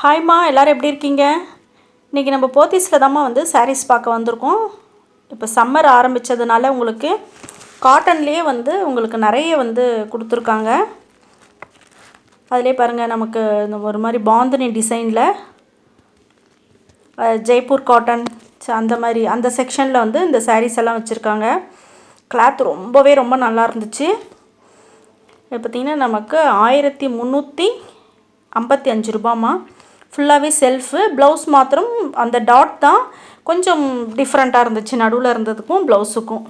ஹாய்மா, எல்லோரும் எப்படி இருக்கீங்க? இன்றைக்கி நம்ம போத்தீஸில் தாம்மா வந்து சாரீஸ் பார்க்க வந்திருக்கோம். இப்போ சம்மர் ஆரம்பித்ததுனால உங்களுக்கு காட்டன்லேயே வந்து உங்களுக்கு நிறைய வந்து கொடுத்துருக்காங்க. அதிலே பாருங்கள், நமக்கு இந்த ஒரு மாதிரி பாந்தினி டிசைனில் ஜெய்ப்பூர் காட்டன் அந்த மாதிரி அந்த செக்ஷனில் வந்து இந்த சாரீஸ் எல்லாம் வச்சுருக்காங்க. கிளாத் ரொம்ப நல்லா இருந்துச்சு. இது பார்த்திங்கன்னா நமக்கு 1355 ரூபாம்மா. ஃபுல்லாகவே செல்ஃபு. ப்ளவுஸ் மாத்திரம் அந்த டாட் தான் கொஞ்சம் டிஃப்ரெண்ட்டாக இருந்துச்சு, நடுவில் இருந்ததுக்கும் ப்ளவுஸுக்கும்.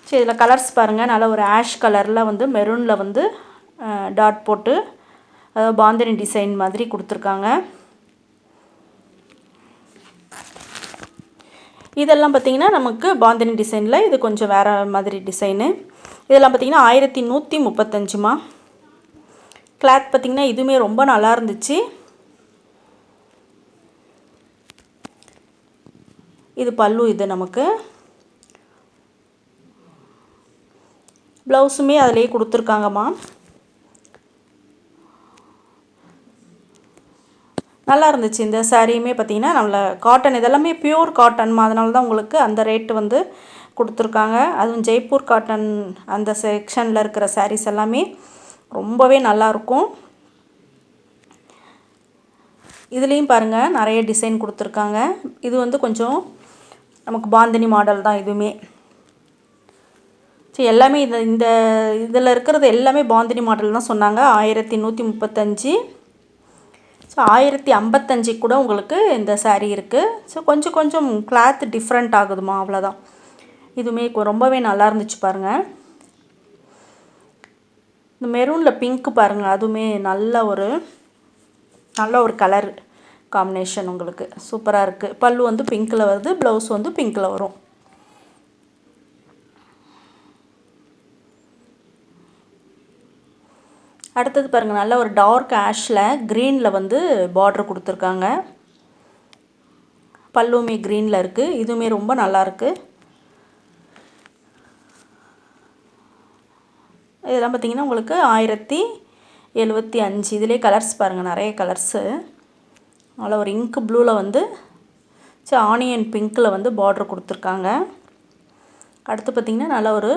சரி, இதில் கலர்ஸ் பாருங்கள். நல்ல ஒரு ஆஷ் கலரில் வந்து மெரூனில் வந்து டாட் போட்டு அதாவது பாந்தினி டிசைன் மாதிரி கொடுத்துருக்காங்க. இதெல்லாம் பார்த்திங்கன்னா நமக்கு பாந்தினி டிசைனில் இது கொஞ்சம் வேறு மாதிரி டிசைனு. இதெல்லாம் பார்த்திங்கன்னா 1135மா. கிளாத் பார்த்திங்கன்னா இதுவுமே ரொம்ப நல்லா இருந்துச்சு. இது பல்லு. இது நமக்கு ப்ளவுஸுமே அதிலே கொடுத்துருக்காங்கம்மா. நல்லா இருந்துச்சு. இந்த சாரியுமே பார்த்திங்கன்னா நம்மளை காட்டன், இதெல்லாமே பியூர் காட்டன்மா. அதனால தான் உங்களுக்கு அந்த ரேட்டு வந்து கொடுத்துருக்காங்க. அதுவும் ஜெய்ப்பூர் காட்டன் அந்த செக்ஷனில் இருக்கிற சாரீஸ் எல்லாமே ரொம்பவே நல்லாயிருக்கும். இதுலேயும் பாருங்கள் நிறைய டிசைன் கொடுத்துருக்காங்க. இது வந்து கொஞ்சம் நமக்கு பாந்தினி மாடல் தான் இதுவுமே. சரி, எல்லாமே இந்த இதில் இருக்கிறது எல்லாமே பாந்தினி மாடல் தான் சொன்னாங்க. 1135. ஸோ 1055 கூட உங்களுக்கு இந்த சாரீ இருக்குது. ஸோ கொஞ்சம் கிளாத் டிஃப்ரெண்ட் ஆகுதுமா, அவ்வளோதான். இதுவுமே ரொம்பவே நல்லா இருந்துச்சு பாருங்கள். இந்த மெரூனில் பிங்க்கு பாருங்கள், அதுவுமே நல்ல ஒரு கலர் காம்பினேஷன். உங்களுக்கு சூப்பராக இருக்குது. பல்லு வந்து பிங்க்கில் வருது, ப்ளவுஸ் வந்து பிங்க்கில் வரும். அடுத்தது பாருங்கள், நல்ல ஒரு டார்க் ஆஷில் க்ரீனில் வந்து பார்டர் கொடுத்துருக்காங்க. பல்லுமே க்ரீனில் இருக்குது. இதுவுமே ரொம்ப நல்லாயிருக்கு. இதெல்லாம் பார்த்திங்கன்னா உங்களுக்கு 1075. இதிலே கலர்ஸ் பாருங்கள், நிறைய கலர்ஸு. நல்ல ஒரு இங்க் ப்ளூவில் வந்து ஆனியன் பிங்க்கில் வந்து பார்டர் கொடுத்துருக்காங்க. அடுத்து பார்த்திங்கன்னா நல்ல ஒரு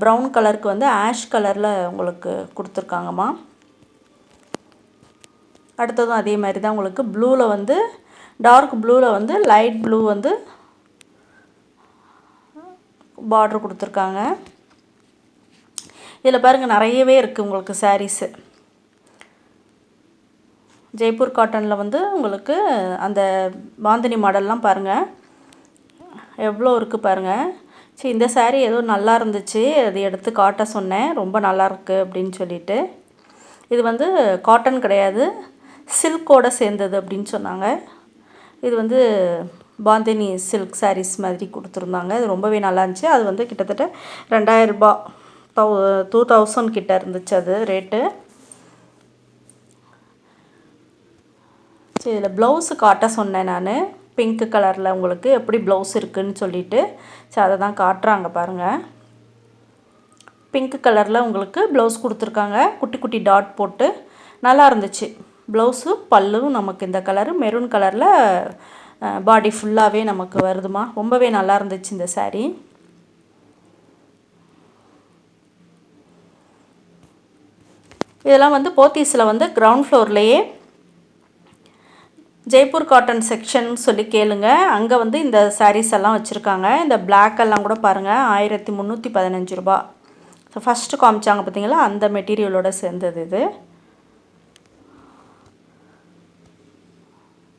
ப்ரௌன் கலருக்கு வந்து ஆஷ் கலரில் உங்களுக்கு கொடுத்துருக்காங்கம்மா. அடுத்ததும் அதே மாதிரி தான் உங்களுக்கு ப்ளூவில் வந்து டார்க் ப்ளூவில் வந்து லைட் ப்ளூ வந்து பார்டர் கொடுத்துருக்காங்க. இதில் பாருங்கள் நிறையவே இருக்குது உங்களுக்கு சாரீஸு. ஜெய்ப்பூர் காட்டனில் வந்து உங்களுக்கு அந்த பாந்தினி மாடல்லாம் பாருங்கள் எவ்வளோ இருக்குது பாருங்கள். சரி, இந்த சாரீ ஏதோ நல்லா இருந்துச்சு, அது எடுத்து காட்ட சொன்னேன். ரொம்ப நல்லாயிருக்கு அப்படின்னு சொல்லிட்டு. இது வந்து காட்டன் கிடையாது, சில்கோடு சேர்ந்தது அப்படின்னு சொன்னாங்க. இது வந்து பாந்தினி சில்க் சாரீஸ் மாதிரி கொடுத்துருந்தாங்க. இது ரொம்பவே நல்லா இருந்துச்சு. அது வந்து கிட்டத்தட்ட 2000 ரூபா, 2000 கிட்ட இருந்துச்சு அது ரேட்டு. சரி, இதில் ப்ளவுஸு காட்ட சொன்னேன் நான். பிங்க் கலரில் உங்களுக்கு எப்படி ப்ளவுஸ் இருக்குதுன்னு சொல்லிவிட்டு. சரி, அதை தான் காட்டுறாங்க பாருங்கள். பிங்க் கலரில் உங்களுக்கு ப்ளவுஸ் கொடுத்துருக்காங்க, குட்டி குட்டி டாட் போட்டு. நல்லா இருந்துச்சு ப்ளவுஸு. பல்லும் நமக்கு இந்த கலரு மெரூன் கலரில் பாடி ஃபுல்லாகவே நமக்கு வருதுமா. ரொம்பவே நல்லா இருந்துச்சு இந்த சாரீ. இதெல்லாம் வந்து போத்தீஸில் வந்து கிரவுண்ட் ஃப்ளோர்லேயே ஜெய்ப்பூர் காட்டன் செக்ஷன் சொல்லி கேளுங்க. அங்கே வந்து இந்த சாரீஸ் எல்லாம் வச்சுருக்காங்க. இந்த பிளாக் எல்லாம் கூட பாருங்கள் 1315 ரூபா. ஸோ ஃபஸ்ட்டு காமிச்சாங்க பார்த்தீங்களா, அந்த மெட்டீரியலோடு சேர்ந்தது இது.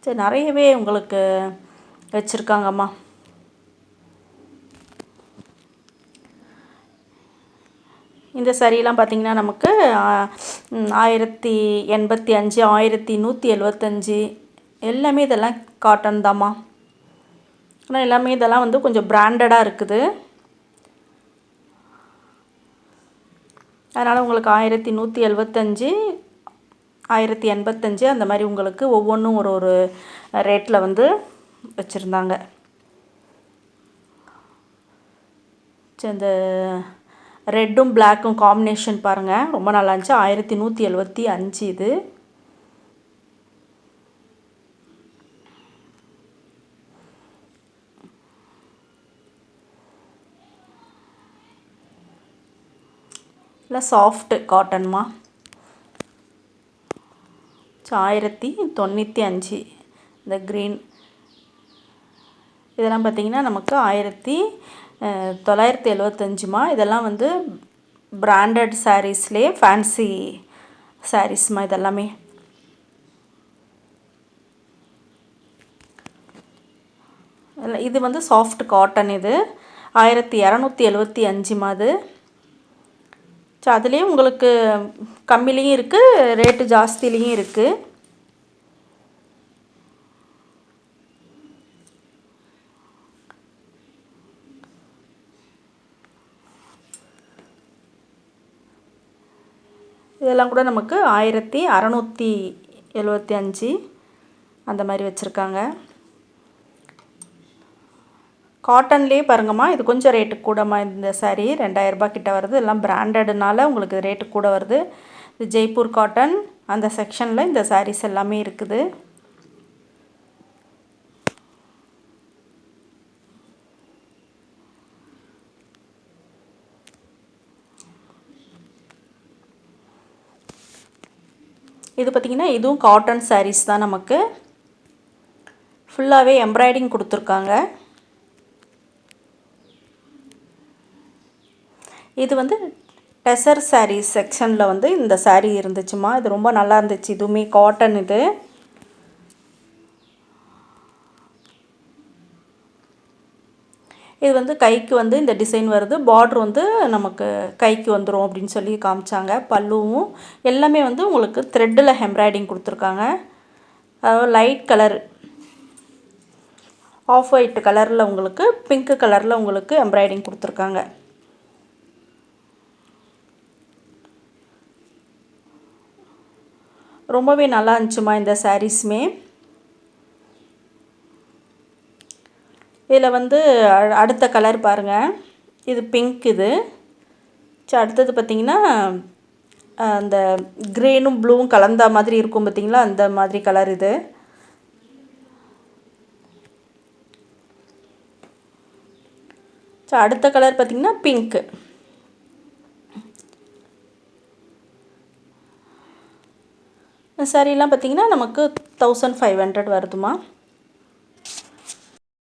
சரி, நிறையவே உங்களுக்கு வச்சுருக்காங்கம்மா. இந்த சாரீலாம் பார்த்திங்கன்னா நமக்கு 1085, 1175 எல்லாமே இதெல்லாம் காட்டன் தாம்மா. ஆனால் எல்லாமே இதெல்லாம் வந்து கொஞ்சம் பிராண்டடாக இருக்குது. அதனால் உங்களுக்கு 1175, 1085 அந்த மாதிரி உங்களுக்கு ஒவ்வொன்றும் ஒரு ரேட்டில் வந்து வச்சுருந்தாங்க. சரி, இந்த ரெட்டும் பிளாக்கும் காம்பினேஷன் பாருங்கள் ரொம்ப நல்லா இருந்துச்சு. 1175 இது. இல்லை சாஃப்ட் காட்டன்மா. 1095 இந்த க்ரீன். இதெல்லாம் பார்த்திங்கன்னா நமக்கு 1975மா. இதெல்லாம் வந்து பிராண்டட் சாரீஸ்லேயே ஃபேன்சி சாரீஸ்மா இதெல்லாமே. இது வந்து சாஃப்ட் காட்டன். இது 1275மா அது. ஸோ அதுலேயும் உங்களுக்கு கம்மிலையும் இருக்குது, ரேட்டு ஜாஸ்திலையும் இருக்குது. இதெல்லாம் கூட நமக்கு 1675 அந்த மாதிரி வச்சுருக்காங்க. காட்டன்லேயே பாருங்கம்மா, இது கொஞ்சம் ரேட்டு கூடமா. இந்த சாரீ 2000 ரூபாய் கிட்ட வருது. எல்லாம் பிராண்டடுனால உங்களுக்கு ரேட்டு கூட வருது. இது ஜெய்ப்பூர் காட்டன் அந்த செக்ஷனில் இந்த சாரீஸ் எல்லாமே இருக்குது. இது பார்த்திங்கன்னா இதுவும் காட்டன் சாரீஸ் தான். நமக்கு ஃபுல்லாகவே எம்ப்ராய்டிங் கொடுத்துருக்காங்க. இது வந்து டெசர் சாரீஸ் செக்ஷனில் வந்து இந்த சாரீ இருந்துச்சுமா. இது ரொம்ப நல்லா இருந்துச்சு. இதுவுமே காட்டன். இது வந்து கைக்கு வந்து இந்த டிசைன் வருது. பார்ட்ரு வந்து நமக்கு கைக்கு வந்துடும் அப்படின்னு சொல்லி காமிச்சாங்க. பல்லுவும் எல்லாமே வந்து உங்களுக்கு த்ரெட்டில் எம்ப்ராய்டிங் கொடுத்துருக்காங்க. அதாவது லைட் கலர் ஆஃப் ஒயிட் கலரில் உங்களுக்கு பிங்க் கலரில் உங்களுக்கு எம்ப்ராய்டிங் கொடுத்துருக்காங்க. ரொம்பவே நல்லா இருந்துச்சுமா இந்த சாரீஸுமே. இதில் வந்து அடுத்த கலர் பாருங்கள். இது பிங்க். இது அடுத்தது பார்த்திங்கன்னா அந்த க்ரீனும் ப்ளூவும் கலந்த மாதிரி இருக்கும் பார்த்திங்களா, அந்த மாதிரி கலர் இது. அடுத்த கலர் பார்த்திங்கன்னா பிங்க்கு. சாரீலாம் பார்த்திங்கன்னா நமக்கு 1500 வருதுமா.